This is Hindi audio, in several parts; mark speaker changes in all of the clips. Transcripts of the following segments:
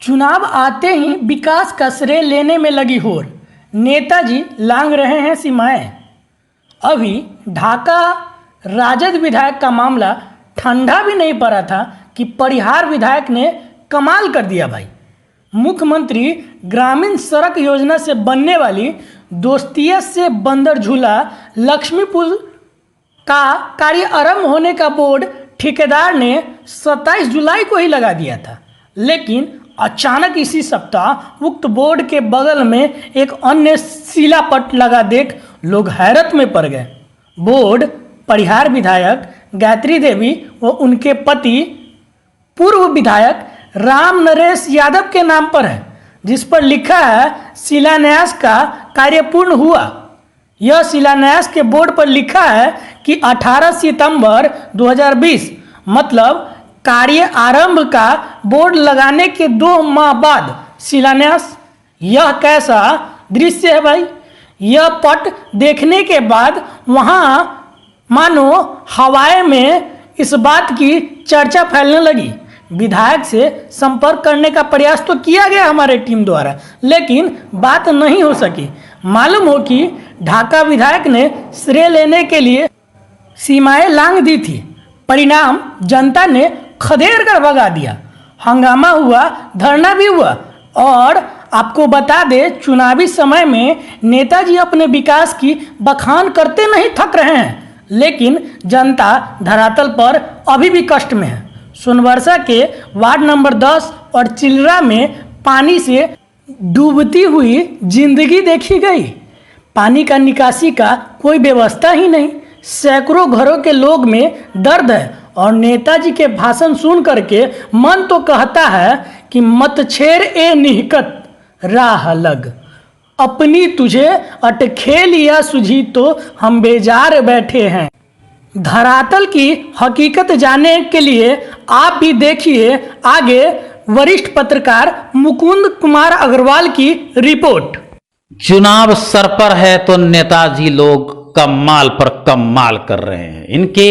Speaker 1: चुनाव आते ही विकास का श्रेय लेने में लगी होड़, नेताजी लांघ रहे हैं सीमाएं। अभी ढाका राजद विधायक का मामला ठंडा भी नहीं पड़ा था कि परिहार विधायक ने कमाल कर दिया भाई। मुख्यमंत्री ग्रामीण सड़क योजना से बनने वाली दोस्तिया से बंदर झूला लक्ष्मीपुर का कार्य आरंभ होने का बोर्ड ठेकेदार ने 27 जुलाई को ही लगा दिया था, लेकिन अचानक इसी सप्ताह उक्त बोर्ड के बगल में एक अन्य शिलापट लगा देख लोग हैरत में पड़ गए। बोर्ड परिहार विधायक गायत्री देवी व उनके पति पूर्व विधायक राम नरेश यादव के नाम पर है, जिस पर लिखा है शिलान्यास का कार्य पूर्ण हुआ। यह शिलान्यास के बोर्ड पर लिखा है कि 18 सितंबर 2020 मतलब कार्य आरंभ का बोर्ड लगाने के 2 माह बाद शिलान्यास। यह कैसा दृश्य है भाई। यह पट देखने के बाद वहां मानो हवाए में इस बात की चर्चा फैलने लगी। विधायक से संपर्क करने का प्रयास तो किया गया हमारे टीम द्वारा, लेकिन बात नहीं हो सकी। मालूम हो कि ढाका विधायक ने श्रेय लेने के लिए सीमाएं लांघ दी थी। परिणाम जनता ने खदेड़ कर भगा दिया। हंगामा हुआ, धरना भी हुआ। और आपको बता दे, चुनावी समय में नेताजी अपने विकास की बखान करते नहीं थक रहे हैं, लेकिन जनता धरातल पर अभी भी कष्ट में है। सोनबरसा के वार्ड नंबर 10 और चिलरा में पानी से डूबती हुई जिंदगी देखी गई। पानी का निकासी का कोई व्यवस्था ही नहीं। सैकड़ों घरों के लोग में दर्द है और नेताजी के भाषण सुन करके मन तो कहता है कि मत छेड़ ए निहकत राह लग, अपनी तुझे अटखे लिया सुझी तो हम बेजार बैठे हैं। धरातल की हकीकत जानने के लिए आप भी देखिए आगे वरिष्ठ पत्रकार मुकुंद कुमार अग्रवाल की रिपोर्ट।
Speaker 2: चुनाव सर पर है तो नेताजी लोग कमाल पर कमाल कर रहे हैं। इनके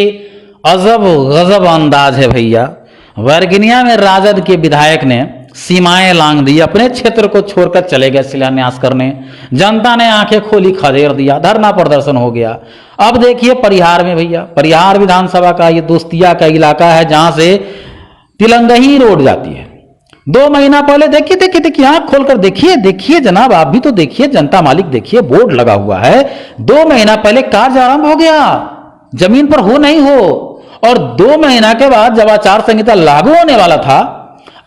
Speaker 2: अजब गजब अंदाज है भैया। वर्गीनिया में राजद के विधायक ने सीमाएं लांघ दी, अपने क्षेत्र को छोड़कर चले गए शिलान्यास करने। जनता ने आंखें खोली, खदेड़ दिया, धरना प्रदर्शन हो गया। अब देखिए परिहार में भैया, परिहार विधानसभा का ये दोस्तिया का इलाका है जहां से तिलंगही रोड जाती है। 2 महीना पहले देखिए आंख खोलकर देखिए जनाब, आप भी तो देखिए, जनता मालिक देखिए, बोर्ड लगा हुआ है। 2 महीना पहले कार्य आरंभ हो गया, जमीन पर हो नहीं हो। और 2 महीना के बाद जब आचार संहिता लागू होने वाला था,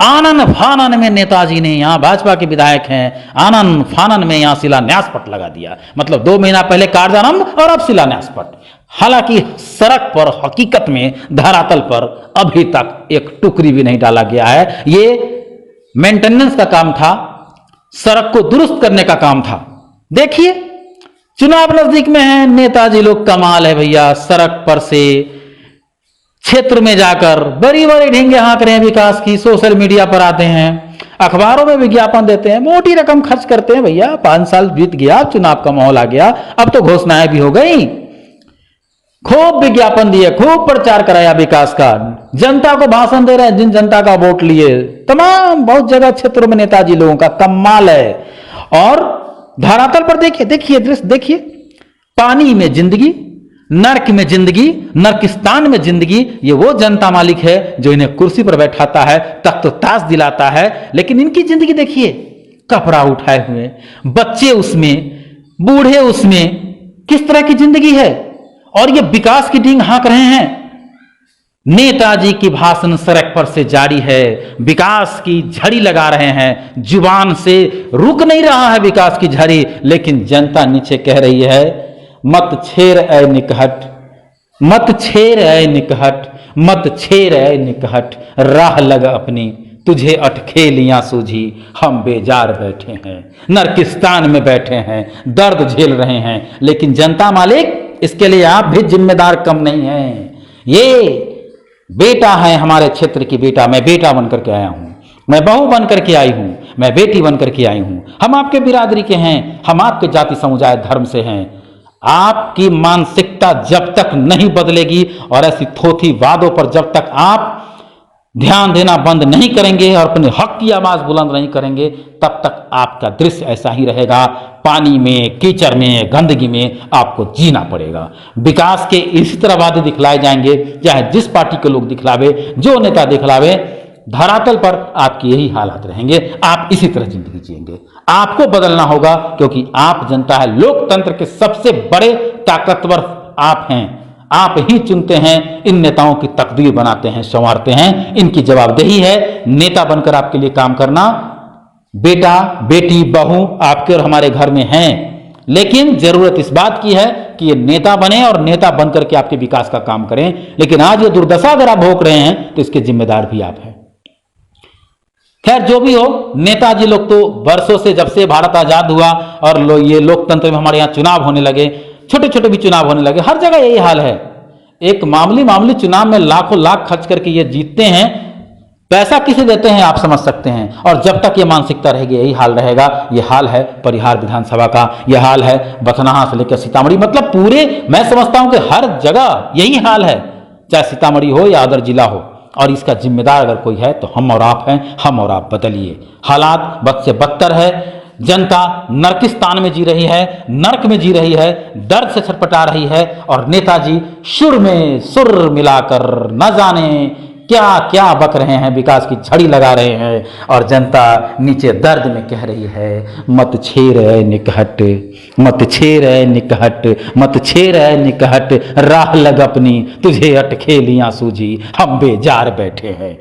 Speaker 2: आनन फानन में नेताजी ने, यहाँ भाजपा के विधायक हैं, आनन फानन में यहाँ शिलान्यास पट लगा दिया। मतलब 2 महीना पहले कार्य आरंभ और अब शिलान्यास पट। हालांकि सड़क पर हकीकत में धरातल पर अभी तक एक टुकड़ी भी नहीं डाला गया है। ये मेंटेनेंस का काम था, सड़क को दुरुस्त करने का काम था। देखिए चुनाव नजदीक में है, नेताजी लोग कमाल है भैया। सड़क पर से क्षेत्र में जाकर बड़ी बड़ी ढींगे हाँक रहे हैं विकास की, सोशल मीडिया पर आते हैं, अखबारों में विज्ञापन देते हैं, मोटी रकम खर्च करते हैं भैया। 5 साल बीत गया, चुनाव का माहौल आ गया, अब तो घोषणाएं भी हो गई। खूब विज्ञापन दिए, खूब प्रचार कराया विकास का, जनता को भाषण दे रहे हैं, जिन जनता का वोट लिए तमाम बहुत जगह क्षेत्रों में नेताजी लोगों का कमाल है। और धरातल पर देखिए दृश्य देखिए, पानी में जिंदगी, नर्क में जिंदगी, नर्किस्तान में जिंदगी। ये वो जनता मालिक है जो इन्हें कुर्सी पर बैठाता है, तख्त ताज दिलाता है, लेकिन इनकी जिंदगी देखिए, कपड़ा उठाए हुए बच्चे उसमें, बूढ़े उसमें, किस तरह की जिंदगी है। और ये विकास की डींग हाँक रहे हैं। नेताजी की भाषण सड़क पर से जारी है, विकास की झड़ी लगा रहे हैं, जुबान से रुक नहीं रहा है विकास की झड़ी, लेकिन जनता नीचे कह रही है मत छेड़ ऐ निकहट, मत छेड़ ऐ निकहट, मत छेड़ ऐ निकहट, राह लग अपनी तुझे अटखेलियां सूझी हम बेजार बैठे हैं, नरकिस्तान में बैठे हैं, दर्द झेल रहे हैं। लेकिन जनता मालिक, इसके लिए आप भी जिम्मेदार कम नहीं हैं। ये बेटा है हमारे क्षेत्र की बेटा, मैं बेटा बनकर के आया हूं, मैं बहू बनकर के आई हूं, मैं बेटी बनकर के आई हूं। हम आपके बिरादरी के हैं, हम आपके जाति समुदाय धर्म से हैं। आपकी मानसिकता जब तक नहीं बदलेगी और ऐसी थोथी वादों पर जब तक आप ध्यान देना बंद नहीं करेंगे और अपने हक की आवाज बुलंद नहीं करेंगे, तब तक आपका दृश्य ऐसा ही रहेगा। पानी में, कीचड़ में, गंदगी में आपको जीना पड़ेगा। विकास के इसी तरह वादे दिखलाए जाएंगे, चाहे जिस पार्टी के लोग दिखलावे, जो नेता दिखलावे, धरातल पर आपकी यही हालात रहेंगे। आप इसी तरह जिंदगी जिएंगे। आपको बदलना होगा, क्योंकि आप जनता है। लोकतंत्र के सबसे बड़े ताकतवर आप हैं। आप ही चुनते हैं, इन नेताओं की तकदीर बनाते हैं, संवारते हैं। इनकी जवाबदेही है नेता बनकर आपके लिए काम करना। बेटा, बेटी, बहू आपके और हमारे घर में हैं, लेकिन जरूरत इस बात की है कि ये नेता बने और नेता बनकर के आपके विकास का काम करें। लेकिन आज ये दुर्दशा अगर आप भोग रहे हैं तो इसके जिम्मेदार भी आप हैं। खैर, जो भी हो, नेताजी लोग तो वर्षों से, जब से भारत आजाद हुआ और ये लोकतंत्र में हमारे यहाँ चुनाव होने लगे, छोटे छोटे भी चुनाव होने लगे, हर जगह यही हाल है। एक मामूली चुनाव में लाखों लाख खर्च करके ये जीतते हैं। पैसा किसे देते हैं आप समझ सकते हैं। और जब तक ये मानसिकता रहेगी यही हाल रहेगा। ये हाल है परिहार विधानसभा का, यह हाल है बथनाहा से लेकर सीतामढ़ी, मतलब पूरे, मैं समझता हूं कि हर जगह यही हाल है, चाहे सीतामढ़ी हो या अदर जिला हो। और इसका जिम्मेदार अगर कोई है तो हम और आप हैं। हम और आप बदलिए। हालात बद से बदतर है। जनता नरकिस्तान में जी रही है, नरक में जी रही है, दर्द से छटपटा रही है। और नेताजी सुर में सुर मिलाकर न जाने क्या क्या बक रहे हैं, विकास की झड़ी लगा रहे हैं। और जनता नीचे दर्द में कह रही है, मत छेड़ निकहट, मत छेड़ निकहट, मत छेड़ निकहट, राह लग अपनी तुझे अटखेलियां सूझी, हम बेजार बैठे हैं।